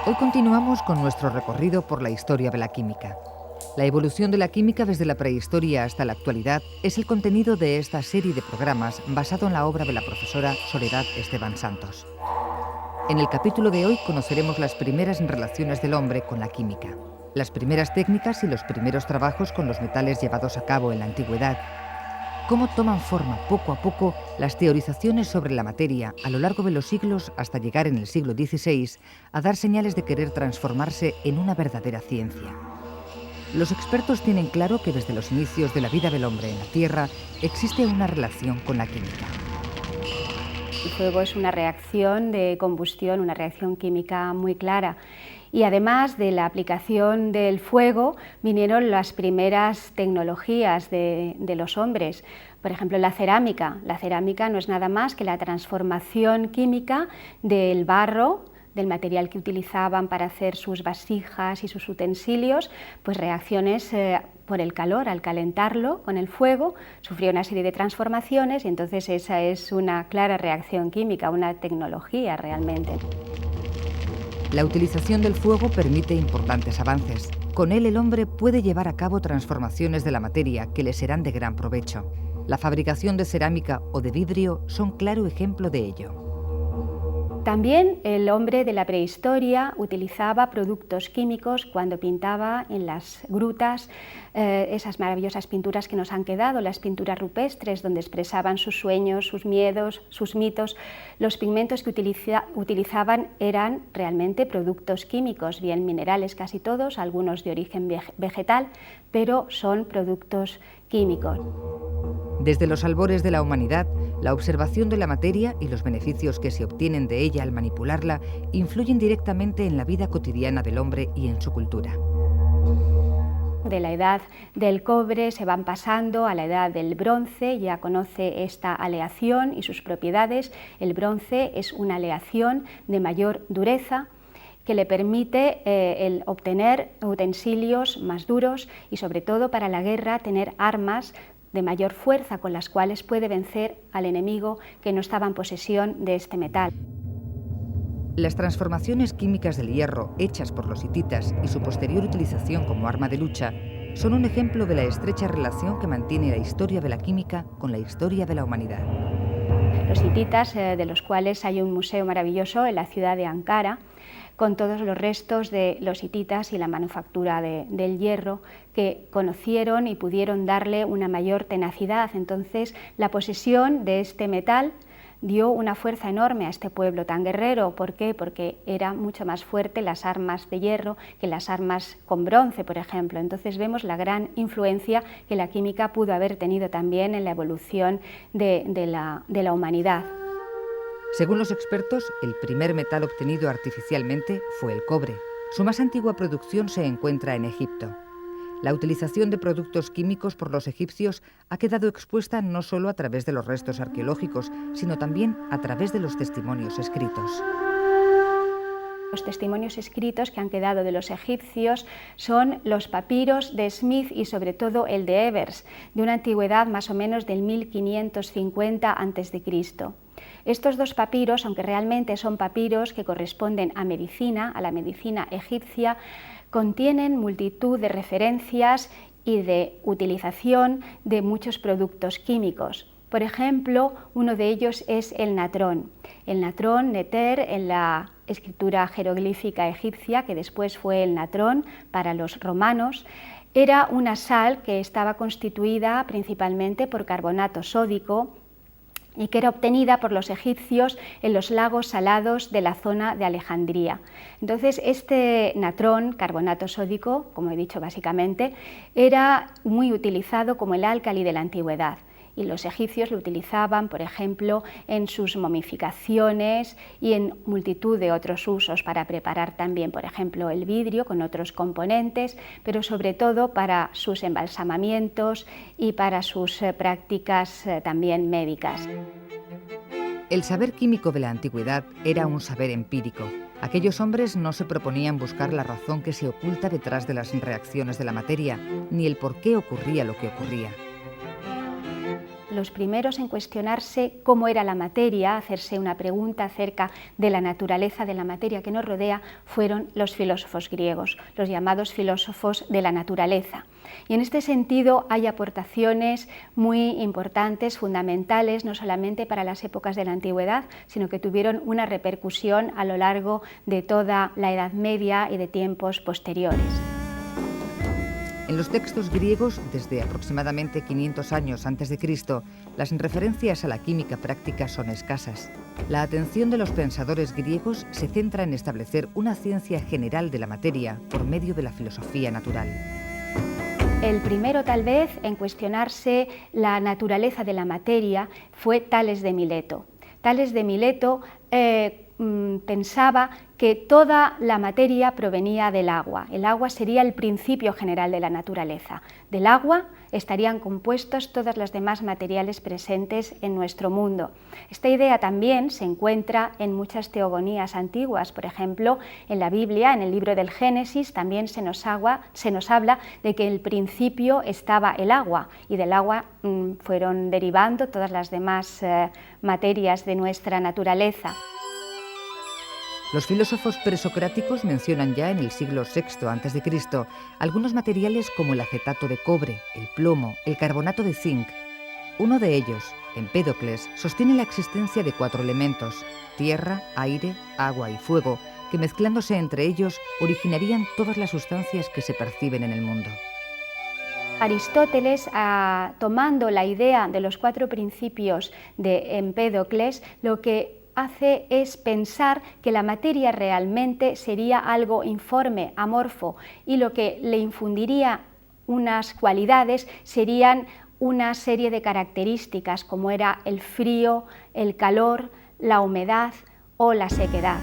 Hoy continuamos con nuestro recorrido por la historia de la química. La evolución de la química desde la prehistoria hasta la actualidad es el contenido de esta serie de programas basado en la obra de la profesora Soledad Esteban Santos. En el capítulo de hoy conoceremos las primeras relaciones del hombre con la química, las primeras técnicas y los primeros trabajos con los metales llevados a cabo en la antigüedad, cómo toman forma poco a poco las teorizaciones sobre la materia a lo largo de los siglos hasta llegar en el siglo XVI a dar señales de querer transformarse en una verdadera ciencia. Los expertos tienen claro que desde los inicios de la vida del hombre en la Tierra existe una relación con la química. El fuego es una reacción de combustión, una reacción química muy clara. Y además de la aplicación del fuego, vinieron las primeras tecnologías de los hombres. Por ejemplo, la cerámica. La cerámica no es nada más que la transformación química del barro, del material que utilizaban para hacer sus vasijas y sus utensilios, pues reacciones por el calor, al calentarlo con el fuego, sufrió una serie de transformaciones y entonces esa es una clara reacción química, una tecnología realmente. La utilización del fuego permite importantes avances. Con él el hombre puede llevar a cabo transformaciones de la materia que le serán de gran provecho. La fabricación de cerámica o de vidrio son claro ejemplo de ello. También el hombre de la prehistoria utilizaba productos químicos cuando pintaba en las grutas esas maravillosas pinturas que nos han quedado, las pinturas rupestres, donde expresaban sus sueños, sus miedos, sus mitos. Los pigmentos que utilizaban eran realmente productos químicos, bien minerales casi todos, algunos de origen vegetal, pero son productos químicos. Desde los albores de la humanidad, la observación de la materia y los beneficios que se obtienen de ella al manipularla influyen directamente en la vida cotidiana del hombre y en su cultura. De la edad del cobre se van pasando a la edad del bronce, ya conoce esta aleación y sus propiedades. El bronce es una aleación de mayor dureza que le permite el obtener utensilios más duros y sobre todo para la guerra tener armas de mayor fuerza con las cuales puede vencer al enemigo que no estaba en posesión de este metal. Las transformaciones químicas del hierro hechas por los hititas y su posterior utilización como arma de lucha son un ejemplo de la estrecha relación que mantiene la historia de la química con la historia de la humanidad. Los hititas, de los cuales hay un museo maravilloso en la ciudad de Ankara, con todos los restos de los hititas y la manufactura del hierro que conocieron y pudieron darle una mayor tenacidad. Entonces, la posesión de este metal dio una fuerza enorme a este pueblo tan guerrero. ¿Por qué? Porque era mucho más fuerte las armas de hierro que las armas con bronce, por ejemplo. Entonces vemos la gran influencia que la química pudo haber tenido también en la evolución de la humanidad. Según los expertos, el primer metal obtenido artificialmente fue el cobre. Su más antigua producción se encuentra en Egipto. La utilización de productos químicos por los egipcios ha quedado expuesta no solo a través de los restos arqueológicos, sino también a través de los testimonios escritos. Los testimonios escritos que han quedado de los egipcios son los papiros de Smith y sobre todo el de Evers, de una antigüedad más o menos del 1550 a.C. Estos dos papiros, aunque realmente son papiros que corresponden a la medicina egipcia, contienen multitud de referencias y de utilización de muchos productos químicos. Por ejemplo, uno de ellos es el natrón. El natrón, neter, en la escritura jeroglífica egipcia, que después fue el natrón para los romanos, era una sal que estaba constituida principalmente por carbonato sódico y que era obtenida por los egipcios en los lagos salados de la zona de Alejandría. Entonces, este natrón, carbonato sódico, como he dicho básicamente, era muy utilizado como el álcali de la antigüedad. Y los egipcios lo utilizaban, por ejemplo, en sus momificaciones y en multitud de otros usos para preparar también, por ejemplo, el vidrio con otros componentes, pero sobre todo para sus embalsamamientos y para sus prácticas también médicas. El saber químico de la antigüedad era un saber empírico. Aquellos hombres no se proponían buscar la razón que se oculta detrás de las reacciones de la materia, ni el por qué ocurría lo que ocurría. los primeros en cuestionarse cómo era la materia, hacerse una pregunta acerca de la naturaleza de la materia que nos rodea, fueron los filósofos griegos, los llamados filósofos de la naturaleza. Y en este sentido hay aportaciones muy importantes, fundamentales, no solamente para las épocas de la antigüedad, sino que tuvieron una repercusión a lo largo de toda la Edad Media y de tiempos posteriores. En los textos griegos, desde aproximadamente 500 años antes de Cristo, las referencias a la química práctica son escasas. La atención de los pensadores griegos se centra en establecer una ciencia general de la materia por medio de la filosofía natural. El primero, tal vez, en cuestionarse la naturaleza de la materia fue Tales de Mileto. Tales de Mileto pensaba que toda la materia provenía del agua. El agua sería el principio general de la naturaleza. Del agua estarían compuestos todos los demás materiales presentes en nuestro mundo. Esta idea también se encuentra en muchas teogonías antiguas. Por ejemplo, en la Biblia, en el libro del Génesis, también se nos habla de que en el principio estaba el agua, y del agua fueron derivando todas las demás materias de nuestra naturaleza. Los filósofos presocráticos mencionan ya en el siglo VI a.C. algunos materiales como el acetato de cobre, el plomo, el carbonato de zinc. Uno de ellos, Empédocles, sostiene la existencia de 4 elementos: tierra, aire, agua y fuego, que mezclándose entre ellos originarían todas las sustancias que se perciben en el mundo. Aristóteles, tomando la idea de los 4 principios de Empédocles, lo que hace es pensar que la materia realmente sería algo informe, amorfo, y lo que le infundiría unas cualidades serían una serie de características, como era el frío, el calor, la humedad o la sequedad.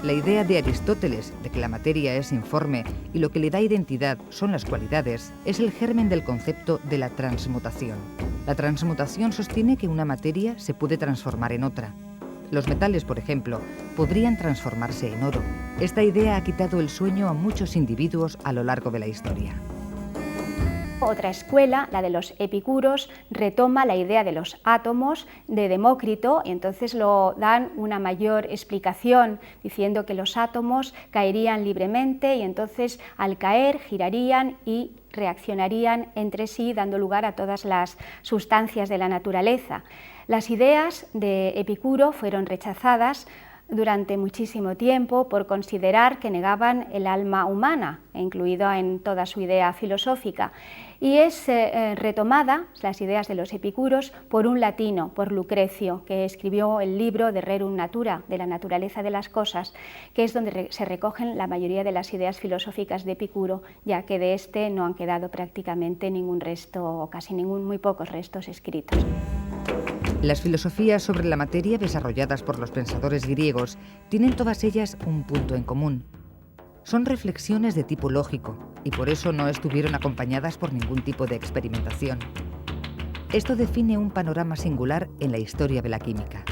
La idea de Aristóteles de que la materia es informe y lo que le da identidad son las cualidades es el germen del concepto de la transmutación. La transmutación sostiene que una materia se puede transformar en otra. Los metales, por ejemplo, podrían transformarse en oro. Esta idea ha quitado el sueño a muchos individuos a lo largo de la historia. Otra escuela, la de los epicuros, retoma la idea de los átomos de Demócrito y entonces lo dan una mayor explicación, diciendo que los átomos caerían libremente y entonces al caer girarían y reaccionarían entre sí, dando lugar a todas las sustancias de la naturaleza. Las ideas de Epicuro fueron rechazadas durante muchísimo tiempo por considerar que negaban el alma humana, incluida en toda su idea filosófica, y es retomada, las ideas de los epicuros, por un latino, por Lucrecio, que escribió el libro de Rerum Natura, de la naturaleza de las cosas, que es donde se recogen la mayoría de las ideas filosóficas de Epicuro, ya que de este no han quedado prácticamente ningún resto, o casi muy pocos restos escritos. Las filosofías sobre la materia desarrolladas por los pensadores griegos tienen todas ellas un punto en común. Son reflexiones de tipo lógico y por eso no estuvieron acompañadas por ningún tipo de experimentación. Esto define un panorama singular en la historia de la química.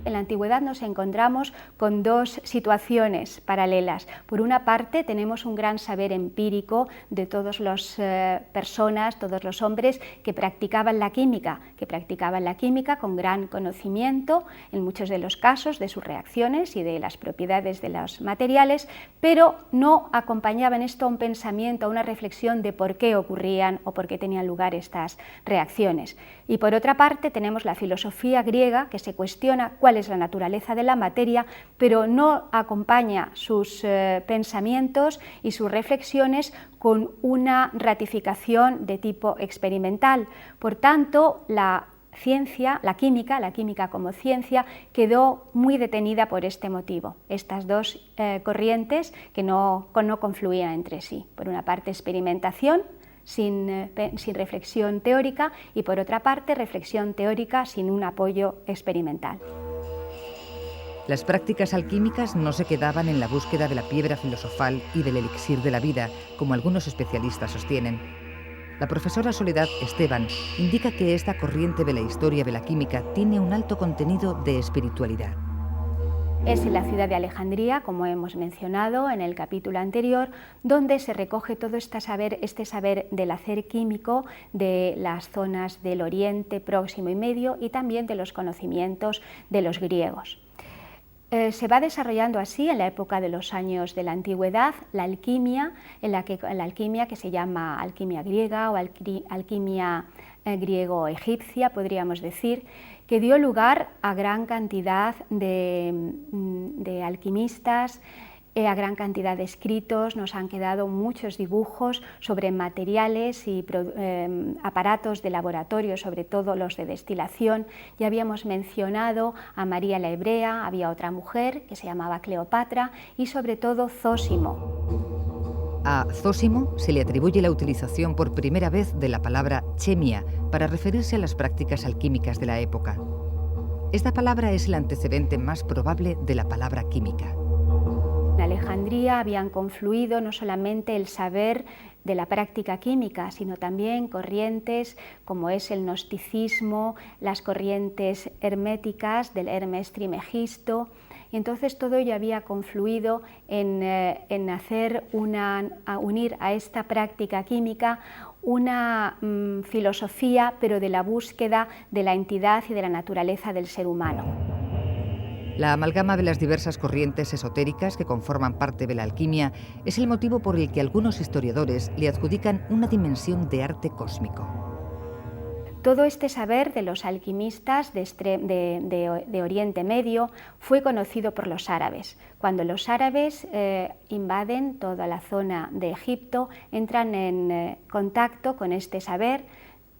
En la antigüedad nos encontramos con 2 situaciones paralelas. Por una parte, tenemos un gran saber empírico de todas las personas, todos los hombres que practicaban la química con gran conocimiento, en muchos de los casos, de sus reacciones y de las propiedades de los materiales, pero no acompañaban esto a un pensamiento, a una reflexión de por qué ocurrían o por qué tenían lugar estas reacciones. Y por otra parte, tenemos la filosofía griega que se cuestiona cuál es la naturaleza de la materia, pero no acompaña sus pensamientos y sus reflexiones con una ratificación de tipo experimental. Por tanto, la química como ciencia quedó muy detenida por este motivo, estas 2 corrientes que no confluían entre sí. Por una parte, experimentación sin reflexión teórica y por otra parte, reflexión teórica sin un apoyo experimental. Las prácticas alquímicas no se quedaban en la búsqueda de la piedra filosofal y del elixir de la vida, como algunos especialistas sostienen. La profesora Soledad Esteban indica que esta corriente de la historia de la química tiene un alto contenido de espiritualidad. Es en la ciudad de Alejandría, como hemos mencionado en el capítulo anterior, donde se recoge todo este saber del hacer químico de las zonas del Oriente Próximo y Medio y también de los conocimientos de los griegos. Se va desarrollando así en la época de los años de la antigüedad la alquimia, la alquimia que se llama alquimia griega o alquimia griego-egipcia, podríamos decir, que dio lugar a gran cantidad de alquimistas, a gran cantidad de escritos. Nos han quedado muchos dibujos sobre materiales y aparatos de laboratorio, sobre todo los de destilación. Ya habíamos mencionado a María la Hebrea, había otra mujer que se llamaba Cleopatra y sobre todo Zósimo. A Zósimo se le atribuye la utilización por primera vez de la palabra chemia para referirse a las prácticas alquímicas de la época. Esta palabra es el antecedente más probable de la palabra química. En Alejandría habían confluido no solamente el saber de la práctica química, sino también corrientes como es el gnosticismo, las corrientes herméticas del Hermes Trismegisto, y entonces todo ello había confluido en unir a esta práctica química una filosofía, pero de la búsqueda de la entidad y de la naturaleza del ser humano. La amalgama de las diversas corrientes esotéricas que conforman parte de la alquimia es el motivo por el que algunos historiadores le adjudican una dimensión de arte cósmico. Todo este saber de los alquimistas de Oriente Medio fue conocido por los árabes. Cuando los árabes invaden toda la zona de Egipto, entran en contacto con este saber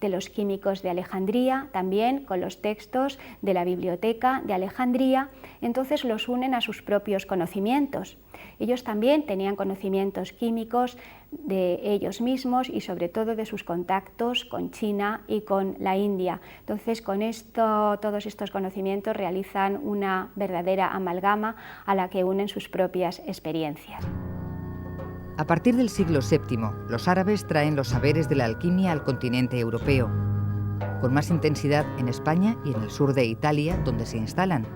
de los químicos de Alejandría, también con los textos de la biblioteca de Alejandría, entonces los unen a sus propios conocimientos. Ellos también tenían conocimientos químicos de ellos mismos y sobre todo de sus contactos con China y con la India. Entonces con todos estos conocimientos realizan una verdadera amalgama a la que unen sus propias experiencias. A partir del siglo VII, los árabes traen los saberes de la alquimia al continente europeo, con más intensidad en España y en el sur de Italia, donde se instalan.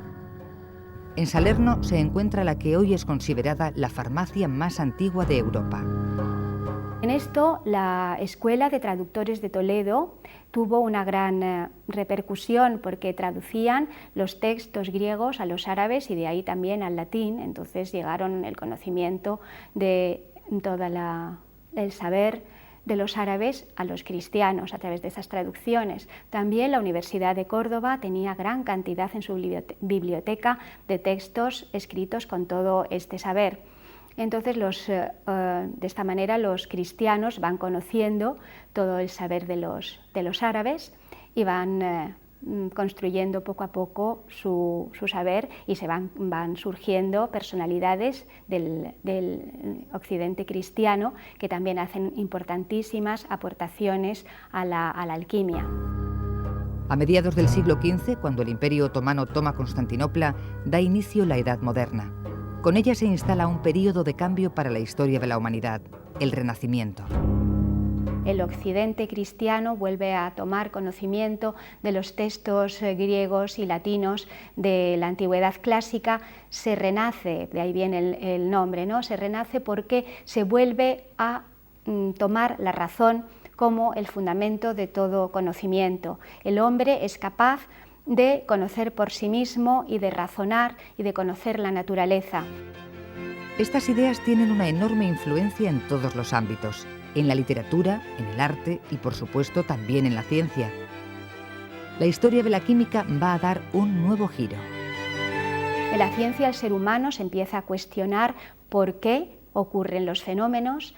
En Salerno se encuentra la que hoy es considerada la farmacia más antigua de Europa. En esto, la Escuela de Traductores de Toledo tuvo una gran repercusión porque traducían los textos griegos a los árabes y de ahí también al latín, entonces llegaron el conocimiento de todo el saber de los árabes a los cristianos a través de esas traducciones. También la Universidad de Córdoba tenía gran cantidad en su biblioteca de textos escritos con todo este saber. Entonces, de esta manera los cristianos van conociendo todo el saber de los árabes y van construyendo poco a poco su saber y van surgiendo personalidades del occidente cristiano que también hacen importantísimas aportaciones a la alquimia. A mediados del siglo XV, cuando el Imperio Otomano toma Constantinopla, da inicio la Edad Moderna. Con ella se instala un período de cambio para la historia de la humanidad, el Renacimiento. El occidente cristiano vuelve a tomar conocimiento de los textos griegos y latinos de la antigüedad clásica, se renace, de ahí viene el nombre, ¿no? Se renace porque se vuelve a tomar la razón como el fundamento de todo conocimiento. El hombre es capaz de conocer por sí mismo y de razonar y de conocer la naturaleza. Estas ideas tienen una enorme influencia en todos los ámbitos, en la literatura, en el arte y, por supuesto, también en la ciencia. La historia de la química va a dar un nuevo giro. En la ciencia el ser humano se empieza a cuestionar por qué ocurren los fenómenos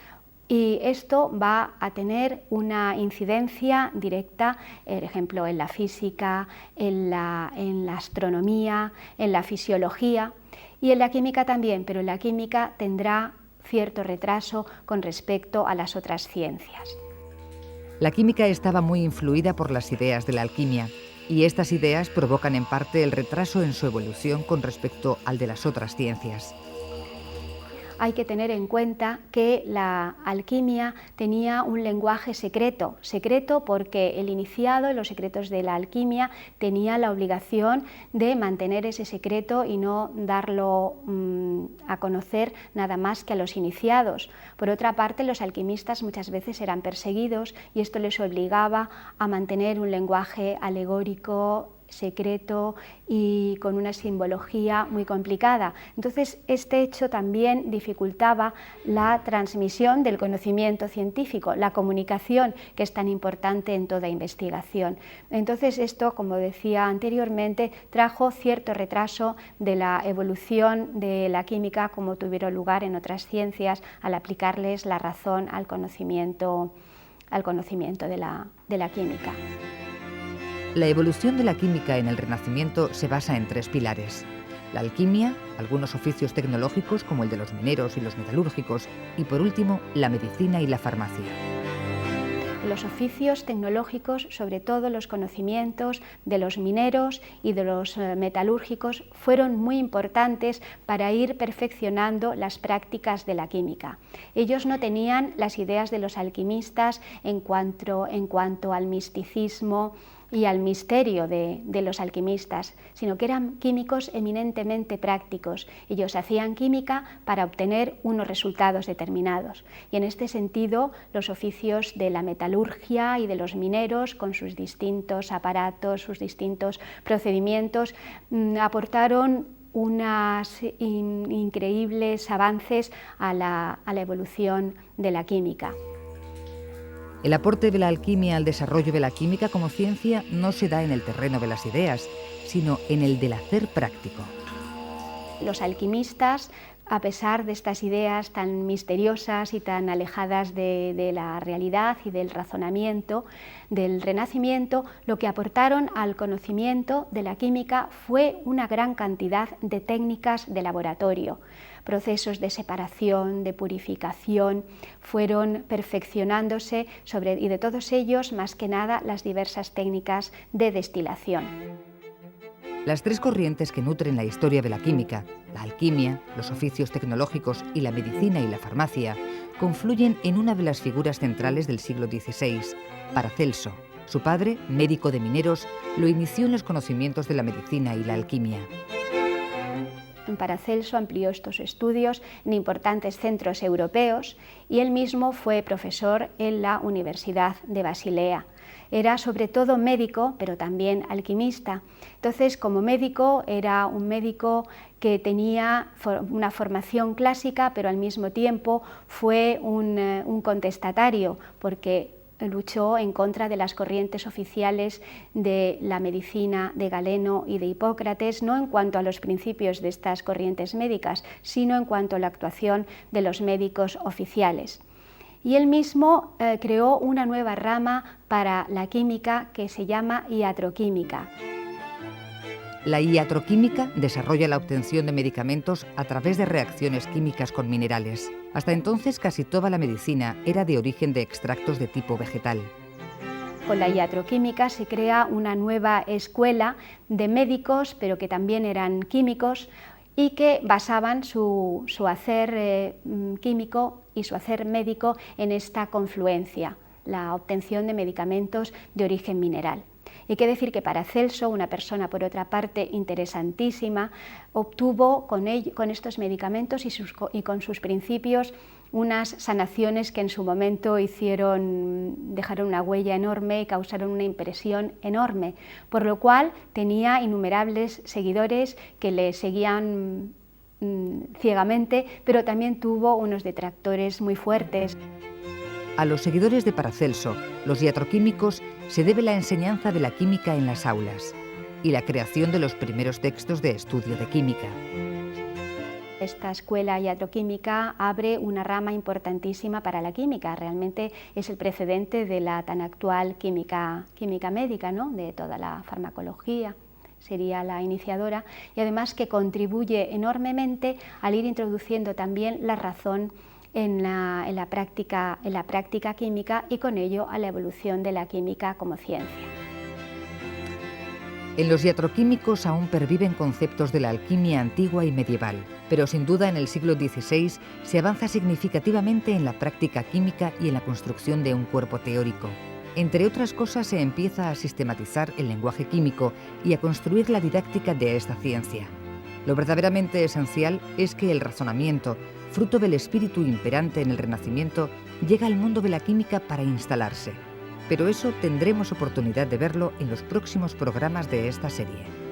y esto va a tener una incidencia directa, por ejemplo, en la física, en la astronomía, en la fisiología y en la química también, pero en la química tendrá cierto retraso con respecto a las otras ciencias. La química estaba muy influida por las ideas de la alquimia y estas ideas provocan en parte el retraso en su evolución con respecto al de las otras ciencias. hay que tener en cuenta que la alquimia tenía un lenguaje secreto, porque el iniciado en los secretos de la alquimia tenía la obligación de mantener ese secreto y no darlo a conocer nada más que a los iniciados. Por otra parte, los alquimistas muchas veces eran perseguidos y esto les obligaba a mantener un lenguaje alegórico, secreto y con una simbología muy complicada. Entonces, este hecho también dificultaba la transmisión del conocimiento científico, la comunicación, que es tan importante en toda investigación. Entonces, esto, como decía anteriormente, trajo cierto retraso de la evolución de la química, como tuvieron lugar en otras ciencias, al aplicarles la razón al conocimiento de la química. La evolución de la química en el Renacimiento se basa en 3 pilares: la alquimia, algunos oficios tecnológicos como el de los mineros y los metalúrgicos, y por último, la medicina y la farmacia. Los oficios tecnológicos, sobre todo los conocimientos de los mineros y de los metalúrgicos, fueron muy importantes para ir perfeccionando las prácticas de la química. Ellos no tenían las ideas de los alquimistas en cuanto al misticismo y al misterio de los alquimistas, sino que eran químicos eminentemente prácticos. Ellos hacían química para obtener unos resultados determinados. Y en este sentido, los oficios de la metalurgia y de los mineros, con sus distintos aparatos, sus distintos procedimientos, aportaron unos increíbles avances a la evolución de la química. El aporte de la alquimia al desarrollo de la química como ciencia no se da en el terreno de las ideas, sino en el del hacer práctico. Los alquimistas, a pesar de estas ideas tan misteriosas y tan alejadas de la realidad y del razonamiento del Renacimiento, lo que aportaron al conocimiento de la química fue una gran cantidad de técnicas de laboratorio. Procesos de separación, de purificación, fueron perfeccionándose y de todos ellos, más que nada, las diversas técnicas de destilación. Las 3 corrientes que nutren la historia de la química, la alquimia, los oficios tecnológicos y la medicina y la farmacia, confluyen en una de las figuras centrales del siglo XVI, Paracelso. Su padre, médico de mineros, lo inició en los conocimientos de la medicina y la alquimia. Paracelso amplió estos estudios en importantes centros europeos y él mismo fue profesor en la Universidad de Basilea. Era sobre todo médico, pero también alquimista. Entonces, como médico, era un médico que tenía una formación clásica, pero al mismo tiempo fue un contestatario, porque luchó en contra de las corrientes oficiales de la medicina de Galeno y de Hipócrates, no en cuanto a los principios de estas corrientes médicas, sino en cuanto a la actuación de los médicos oficiales. Y él mismo creó una nueva rama para la química que se llama iatroquímica. La iatroquímica desarrolla la obtención de medicamentos a través de reacciones químicas con minerales. Hasta entonces casi toda la medicina era de origen de extractos de tipo vegetal. Con la iatroquímica se crea una nueva escuela de médicos, pero que también eran químicos, y que basaban su hacer químico y su hacer médico en esta confluencia, la obtención de medicamentos de origen mineral. Hay que decir que Paracelso, una persona por otra parte interesantísima, obtuvo con estos medicamentos y con sus principios unas sanaciones que en su momento dejaron una huella enorme y causaron una impresión enorme, por lo cual tenía innumerables seguidores que le seguían ciegamente, pero también tuvo unos detractores muy fuertes. A los seguidores de Paracelso, los iatroquímicos, se debe la enseñanza de la química en las aulas y la creación de los primeros textos de estudio de química. Esta escuela iatroquímica abre una rama importantísima para la química, realmente es el precedente de la tan actual química médica, ¿no?, de toda la farmacología. Sería la iniciadora y además que contribuye enormemente al ir introduciendo también la razón en la práctica química y con ello a la evolución de la química como ciencia. En los iatroquímicos aún perviven conceptos de la alquimia antigua y medieval, pero sin duda en el siglo XVI se avanza significativamente en la práctica química y en la construcción de un cuerpo teórico. Entre otras cosas, se empieza a sistematizar el lenguaje químico y a construir la didáctica de esta ciencia. Lo verdaderamente esencial es que el razonamiento, fruto del espíritu imperante en el Renacimiento, llega al mundo de la química para instalarse. Pero eso tendremos oportunidad de verlo en los próximos programas de esta serie.